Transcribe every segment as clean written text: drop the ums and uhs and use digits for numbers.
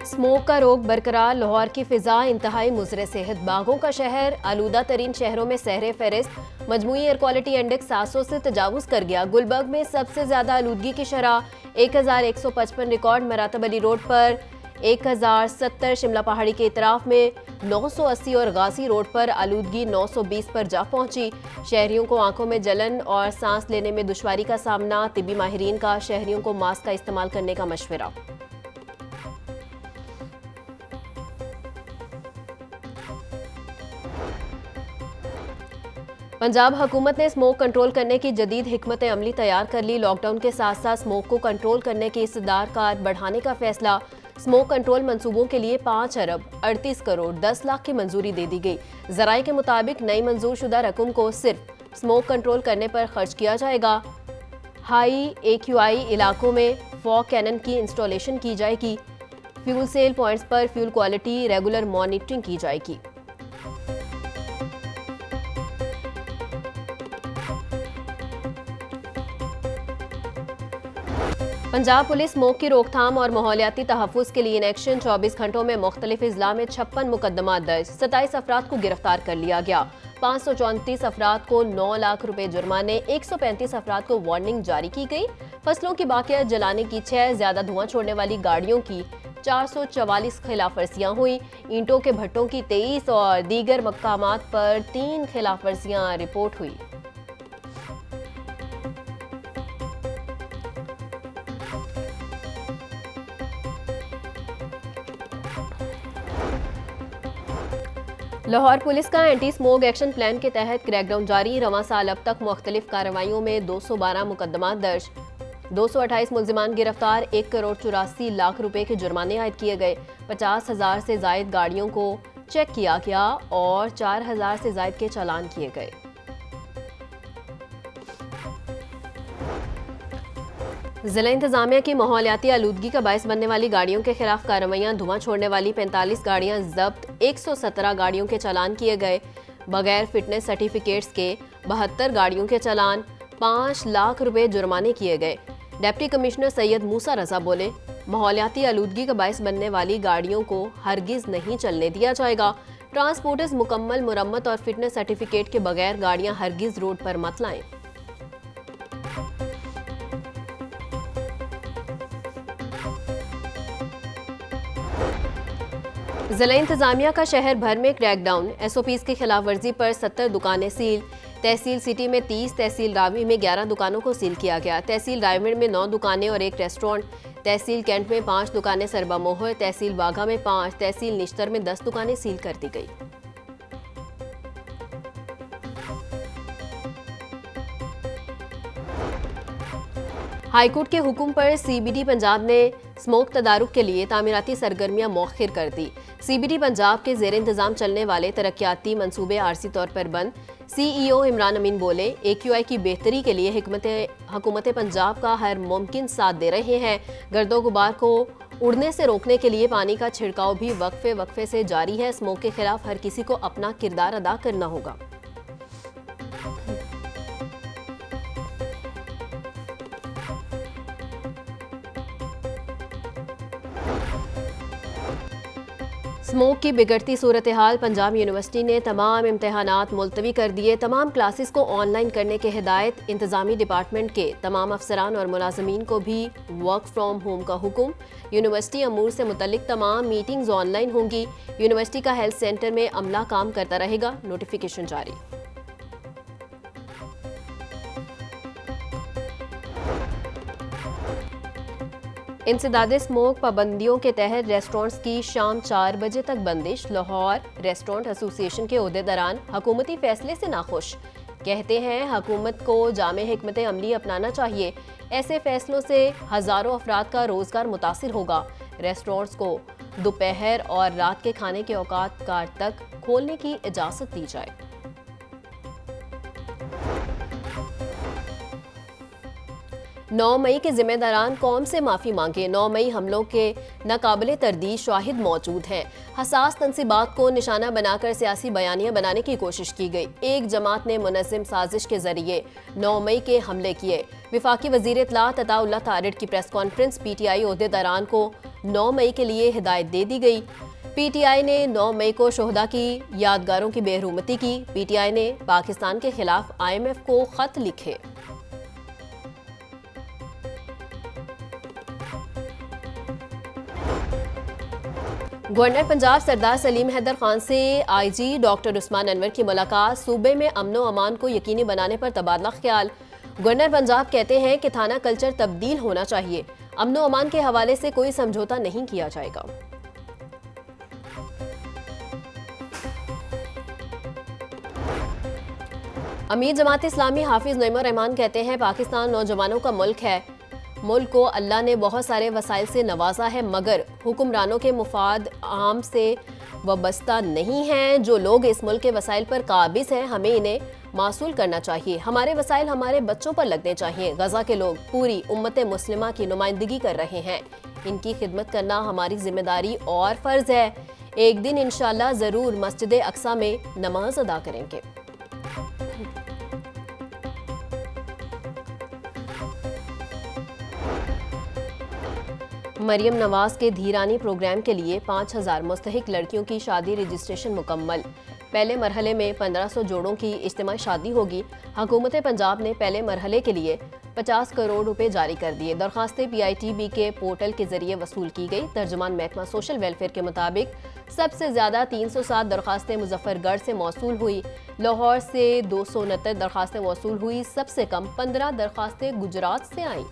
Smoke का रोग बरकरार, लाहौर की फिजा इंतहाई मुज़र सेहत, बागों का शहर आलूदा तरीन शहरों में सहरे फहरिस्त, मजमूई एयर क्वालिटी इंडेक्स 700 से तजावुज़ कर गया। गुलबर्ग में सबसे ज़्यादा आलूदगी की शरह 1155 रिकॉर्ड, मरातब अली रोड पर 1070, शिमला पहाड़ी के इतराफ में 980 और गाजी रोड पर आलूदगी 920 पर जा पहुंची। शहरियों को आंखों में जलन और सांस लेने में दुश्वारी का सामना, तिबी माहिरीन का शहरियों को मास्क का इस्तेमाल करने का मशवरा। पंजाब हुकूमत ने स्मोक कंट्रोल करने की जदीद हिकमत अमली तैयार कर ली। लॉकडाउन के साथ साथ स्मोक को कंट्रोल करने की इक़्तिदार कार बढ़ाने का फैसला। स्मोक कंट्रोल मंसूबों के लिए 5 अरब 38 करोड़ 10 लाख की मंजूरी दे दी गई। ज़राए के मुताबिक नई मंजूर शुदा रकम को सिर्फ स्मोक कंट्रोल करने पर खर्च किया जाएगा। हाई AQI इलाकों में फॉग कैनन की इंस्टॉलेशन की जाएगी। फ्यूल सेल पॉइंट्स पर फ्यूल क्वालिटी रेगुलर मॉनिटरिंग की जाएगी। पंजाब पुलिस स्मोक की रोकथाम और माहौलियाती तहफ़्फ़ुज़ के लिए इन एक्शन 24 घंटों में मुख्तलिफ अजला में 56 मुकदमा दर्ज, 27 अफराद को गिरफ्तार कर लिया गया। 534 अफराद को 9 लाख रुपए जुर्माने, 135 अफराद को वार्निंग जारी की गई। फसलों की बाकिया जलाने की 6, ज्यादा धुआं छोड़ने वाली गाड़ियों की 444 खिलाफ वर्जियाँ हुई। ईंटों के भट्टों की 23 और दीगर मकामात पर 3 खिलाफ वर्जियाँ रिपोर्ट हुई। लाहौर पुलिस का एंटी स्मोक एक्शन प्लान के तहत क्रैकडाउन जारी। रवां साल अब तक मुख्तलिफ कार्रवाइयों में 212 मुकदमा दर्ज, 228 मुल्जिमान गिरफ्तार, 1 करोड़ 84 लाख रुपए के जुर्माने आयद किए गए। 50,000 से जायद गाड़ियों को चेक किया गया और 4,000 से जायद के चालान किए गए। जिला इंतजामिया की माहौलियाती आलूदगी का बायस बनने वाली गाड़ियों के खिलाफ कार्रवाइयां, धुआं छोड़ने वाली 45 गाड़ियां जब्त, 117 गाड़ियों के चालान किए गए। बगैर फिटनेस सर्टिफिकेट्स के 72 गाड़ियों के चालान, 5 लाख रुपए जुर्माने किए गए। डिप्टी कमिश्नर सैयद मूसा रजा बोले, माहौलियाती आलूदगी का बायस बनने वाली गाड़ियों को हरगिज नहीं चलने दिया जाएगा। ट्रांसपोर्टर्स मुकम्मल मुरम्मत और फिटनेस सर्टिफिकेट के बगैर गाड़ियां हरगिज रोड पर मत लाएं। जिला इंतजामिया का शहर भर में क्रैकडाउन, SOPs की खिलाफ वर्जी पर 70 दुकानें सील। तहसील सिटी में 30, तहसील रावी में 11 दुकानों को सील किया गया। तहसील रायगढ़ में 9 दुकानें और 1 रेस्टोरेंट, तहसील कैंट में 5 दुकानें सरबा मोहर, तहसील बाघा में 5, तहसील निश्तर में 10 दुकानें सील कर दी गई। हाईकोर्ट के हुक्म पर CBD पंजाब ने स्मोक तदारुक के लिए तामीराती सरगर्मियां मौखिर कर दी। CBD पंजाब के जेर इंतजाम चलने वाले तरक्याती मंसूबे आरसी तौर पर बंद। CEO इमरान अमीन बोले, AQI की बेहतरी के लिए हुकूमत पंजाब का हर मुमकिन साथ दे रहे हैं। गर्दो गुबार को उड़ने से रोकने के लिए पानी का छिड़काव भी वक्फे से जारी है। स्मोक के खिलाफ हर किसी को अपना किरदार अदा करना होगा। स्मोक की बिगड़ती सूरत हाल, पंजाब यूनिवर्सिटी ने तमाम इम्तहानात मुलतवी कर दिए। तमाम क्लासेस को ऑनलाइन करने के हिदायत। इंतजामी डिपार्टमेंट के तमाम अफसरान और मुलाजमीन को भी वर्क फ्रॉम होम का हुक्म। यूनिवर्सिटी अमूर से मुतल्लिक तमाम मीटिंग्स ऑनलाइन होंगी। यूनिवर्सिटी का हेल्थ सेंटर में अमला काम करता रहेगा, नोटिफिकेशन जारी। इंसदादे स्मोक पाबंदियों के तहत रेस्टोरेंट्स की शाम 4 बजे तक बंदिश। लाहौर रेस्टोरेंट एसोसिएशन के ओहदेदारान हुकूमती फैसले से नाखुश, कहते हैं हुकूमत को जामे हिकमत अमली अपनाना चाहिए। ऐसे फैसलों से हजारों अफराद का रोजगार मुतासिर होगा। रेस्टोरेंट्स को दोपहर और रात के खाने के औकात कार तक खोलने की इजाजत दी जाए। 9 मई के जिम्मेदारान कौम से माफ़ी मांगे। 9 मई हमलों के नाकाबिले तरदीद शाहिद मौजूद हैं। हसास तनसीबात को निशाना बनाकर सियासी बयानियां बनाने की कोशिश की गई। एक जमात ने मुनज़्ज़म साजिश के जरिए 9 मई के हमले किए। विफाकी वज़ीर इत्तलात अताउल्लाह तारिड़ की प्रेस कॉन्फ्रेंस। PTI ओहदेदारान को 9 मई के लिए हिदायत दे दी गई। पीटीआई ने 9 मई को शोहदा की यादगारों की बेहरमती की। पीटीआई ने पाकिस्तान के खिलाफ IMF को खत लिखे। गवर्नर पंजाब सरदार सलीम हैदर खान से IG डॉक्टर उस्मान अनवर की मुलाकात। सूबे में अमनो अमान को यकीनी बनाने पर तबादला ख्याल। गवर्नर पंजाब कहते हैं कि थाना कल्चर तब्दील होना चाहिए। अमनो अमान के हवाले से कोई समझौता नहीं किया जाएगा। अमीर जमात इस्लामी हाफिज नईमुर रहमान कहते हैं पाकिस्तान नौजवानों का मुल्क है। मुल्क को अल्लाह ने बहुत सारे वसाइल से नवाजा है, मगर हुक्मरानों के मुफाद आम से वाबस्ता नहीं हैं। जो लोग इस मुल्क के वसाइल पर काबिज हैं, हमें इन्हें मासूल करना चाहिए। हमारे वसाइल हमारे बच्चों पर लगने चाहिए। गजा के लोग पूरी उम्मत मुस्लिमा की नुमाइंदगी कर रहे हैं। इनकी खिदमत करना हमारी जिम्मेदारी और फर्ज है। एक दिन इंशाअल्लाह जरूर मस्जिद अक्सा में नमाज अदा करेंगे। मरियम नवाज के धीरानी प्रोग्राम के लिए 5000 मुस्तहिक लड़कियों की शादी रजिस्ट्रेशन मुकम्मल। पहले मरहले में 1500 जोड़ों की इज्तिमाई शादी होगी। हुकूमत पंजाब ने पहले मरहले के लिए 50 करोड़ रुपए जारी कर दिए। दरखास्तें PITB के पोर्टल के जरिए वसूल की गई। तर्जुमान महकमा सोशल वेलफेयर के मुताबिक सबसे ज्यादा 307 दरखास्तें मुजफ्फरगढ़ से मौसूल हुई। लाहौर से 269 दरखास्तें मौसूल हुई। सबसे कम 15 दरखास्तें गुजरात से आईं।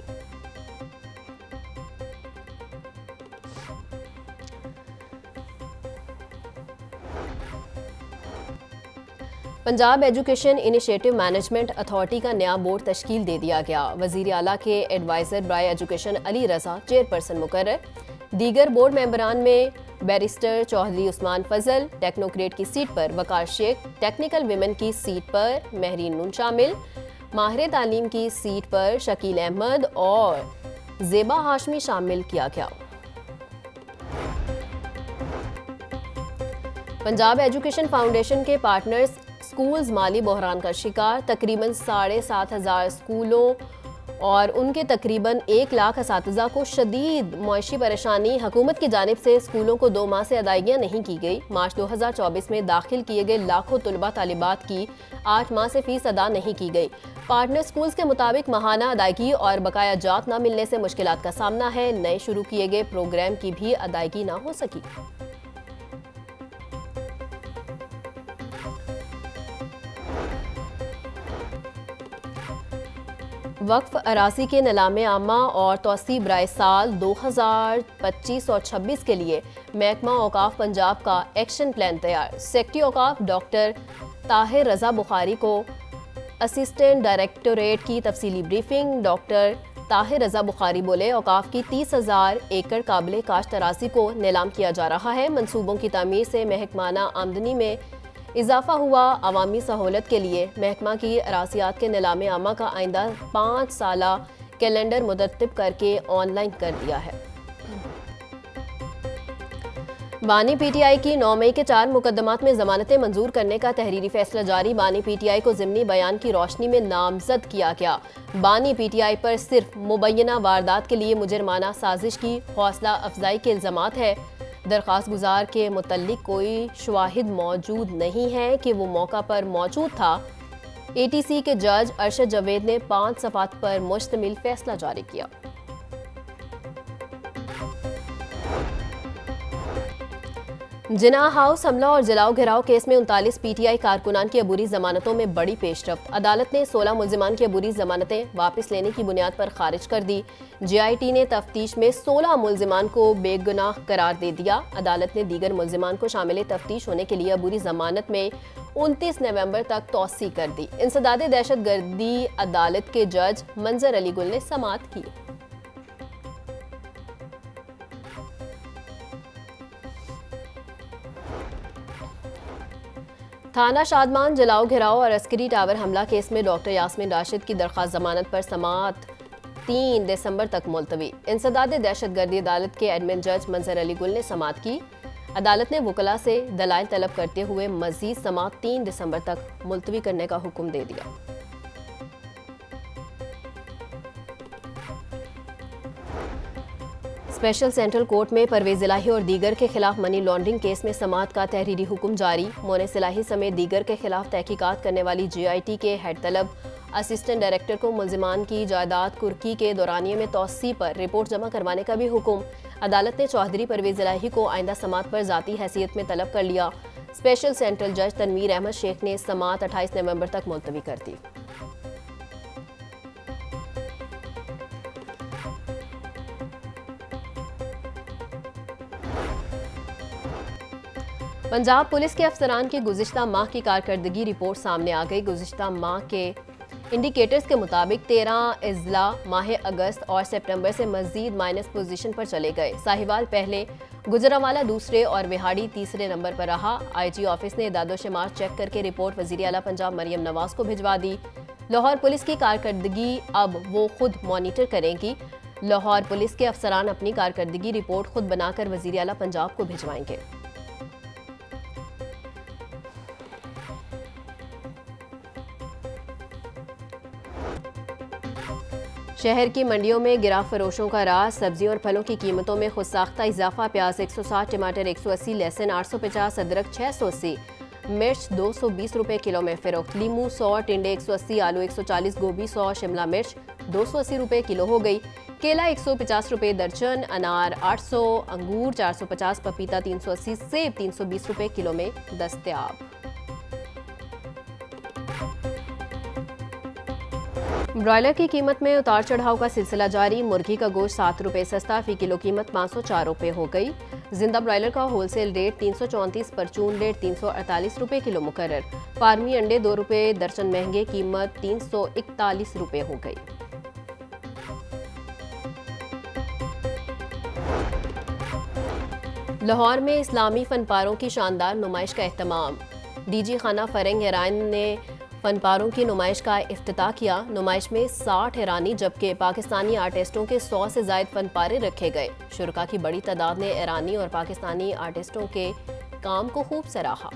Punjab education initiative management authority का नया बोर्ड तश्कील दे दिया गया। वजीर आला के एडवाइजर बराए एजुकेशन अली रजा चेयरपर्सन मुकर्रर। दीगर बोर्ड मेंबरान में बैरिस्टर चौधरी उस्मान फजल, टेक्नोक्रेट की सीट पर वकार शेख, टेक्निकल विमेन की सीट पर महरीन नून शामिल, माहिर तालीम की सीट पर शकील अहमद और जेबा हाशमी शामिल किया गया। पंजाब एजुकेशन फाउंडेशन के पार्टनर्स स्कूल्स माली बहरान का शिकार। तकरीबन 7,500 स्कूलों और उनके तकरीबन 1 लाख असातिज़ा को शदीद मुआशी परेशानी। हुकूमत की जानिब से स्कूलों को 2 माह से अदायगियाँ नहीं की गई। मार्च 2024 में दाखिल किए गए लाखों तलबा तालिबात की 8 माह से फीस अदा नहीं की गई। पार्टनर स्कूल्स के मुताबिक माहाना अदायगी और बकाया जात न मिलने से मुश्किलात का सामना है। नए शुरू किए गए प्रोग्राम की भी अदायगी ना हो सकी। वक्फ अराजी के नीलामे आमा और तौसी बराए साल 2025 और 26 के लिए महकमा औकाफ पंजाब का एक्शन प्लान तैयार। सेक्रेटरी औकाफ डॉक्टर ताहिर रजा बुखारी को असिस्टेंट डायरेक्टोरेट की तफसीली ब्रीफिंग। डॉक्टर ताहिर रजा बुखारी बोले औकाफ की 30,000 एकड़ काबिल काश्त अराजी को नीलाम किया जा रहा है। मंसूबों की तामीर से महकमाना आमदनी में इजाफा हुआ। अवामी सहूलत के लिए महकमा की अरासियात के नीलामे आमा का आइंदा 5 साला कैलेंडर मुरतब करके ऑनलाइन कर दिया है। बानी PTI की 9 मई के 4 मुकदमात में जमानतें मंजूर करने का तहरीरी फैसला जारी। बानी PTI को ज़िमनी बयान की रोशनी में नामजद किया गया। बानी PTI पर सिर्फ मुबैना वारदात के लिए मुजरमाना साजिश की हौसला अफजाई के इल्ज़ामात है। दरख्वास्त गुजार के मुतल्लिक कोई शवाहिद मौजूद नहीं है कि वो मौका पर मौजूद था। ATC के जज अरशद जावेद ने 5 सफ़ात पर मुश्तमिल फैसला जारी किया। जिना हाउस हमला और जलाओ घिराव केस में 39 PTI कारकुनान की अबूरी जमानतों में बड़ी पेशरफ्त। अदालत ने 16 मुलजिमान की अबूरी जमानतें वापस लेने की बुनियाद पर खारिज कर दी। JIT ने तफ्तीश में 16 मुलजिमान को बेगुनाह करार दे दिया। अदालत ने दीगर मुलजिमान को शामिल तफ्तीश होने के लिए अबूरी जमानत में 29 नवंबर तक तौसी कर दी। इंसदादे दहशत गर्दी अदालत के जज मंजर अली गुल ने समाअत की। थाना शादमान जलाओ घिराव और अस्करी टावर हमला केस में डॉक्टर यास्मीन राशिद की दरख्वास्त जमानत पर समाअत 3 दिसंबर तक मुलतवी। इंसदाद दहशतगर्दी अदालत के एडमिन जज मंजर अली गुल ने समाअत की। अदालत ने वकला से दलाइल तलब करते हुए मजीद समाअत 3 दिसंबर तक मुलतवी करने का हुक्म दे दिया। स्पेशल सेंट्रल कोर्ट में परवेज इलाही और दीगर के खिलाफ मनी लॉन्ड्रिंग केस में समाअत का तहरीरी हुक्म जारी। मोनिस इलाही समेत दीगर के खिलाफ तहकीकात करने वाली GIT के हेड तलब असिस्टेंट डायरेक्टर को मुल्जिमान की जायदाद कुर्की के दौरानिये में तौसी पर रिपोर्ट जमा करवाने का भी हुक्म। अदालत ने चौधरी परवेज इलाही को आइंदा समाअत पर जाती हैसियत में तलब कर लिया। स्पेशल सेंट्रल जज तनवीर अहमद शेख ने समाअत 28 नवंबर तक मुलतवी कर दी। पंजाब पुलिस के अफसरान की गुज़िश्ता माह की कारकर्दगी रिपोर्ट सामने आ गई। गुज़िश्ता माह के इंडिकेटर्स के मुताबिक 13 अजला माह अगस्त और सितंबर से मजीद माइनस पोजीशन पर चले गए। साहिवाल पहले, गुजरांवाला दूसरे और विहाड़ी तीसरे नंबर पर रहा। IG ऑफिस ने दादोशुमार चेक करके रिपोर्ट वज़ीर आला पंजाब मरियम नवाज को भिजवा दी। लाहौर पुलिस की कारकर्दगी अब वो खुद मॉनिटर करेंगी। लाहौर पुलिस के अफसरान अपनी कारकर्दगी रिपोर्ट खुद बनाकर वज़ीर आला पंजाब को भिजवाएंगे। शहर की मंडियों में गिरा फरोशों का राज। सब्जियों और फलों की कीमतों में खुद साख्ता इजाफा। प्याज 160, टमाटर 180, लहसुन 850, अदरक 680, मिर्च 220 रुपये किलो में फरोख्त। लीमू 100, टिंडे 180, आलू 140, गोभी 100, शिमला मिर्च 280 रुपये किलो हो गई। केला 150 रुपये दर्जन, अनार 800, अंगूर 450, पपीता 380, सेब 320 रुपये किलो में दस्तयाब। ब्रॉयलर की कीमत में उतार चढ़ाव का सिलसिला जारी। मुर्गी का गोश्त 7 रुपये सस्ता, फी किलो कीमत 504 रुपये हो गई। जिंदा ब्रॉयलर का होलसेल रेट 334, परचून रेट 348 रुपये किलो मुकर्रर। फार्मी अंडे 2 रुपये दर्जन महंगे, कीमत 341 रुपये हो गई। लाहौर में इस्लामी फनपारों की शानदार नुमाइश का एहतमाम। DG खाना फरंग ईरान ने फनपारों की नुमाइश का इफ्तिताह किया। नुमाइश में 60 ईरानी जबकि पाकिस्तानी आर्टिस्टों के 100 से ज़ायद फनपारे रखे गए। शुरका की बड़ी तादाद ने ईरानी और पाकिस्तानी आर्टिस्टों के काम को खूब सराहा।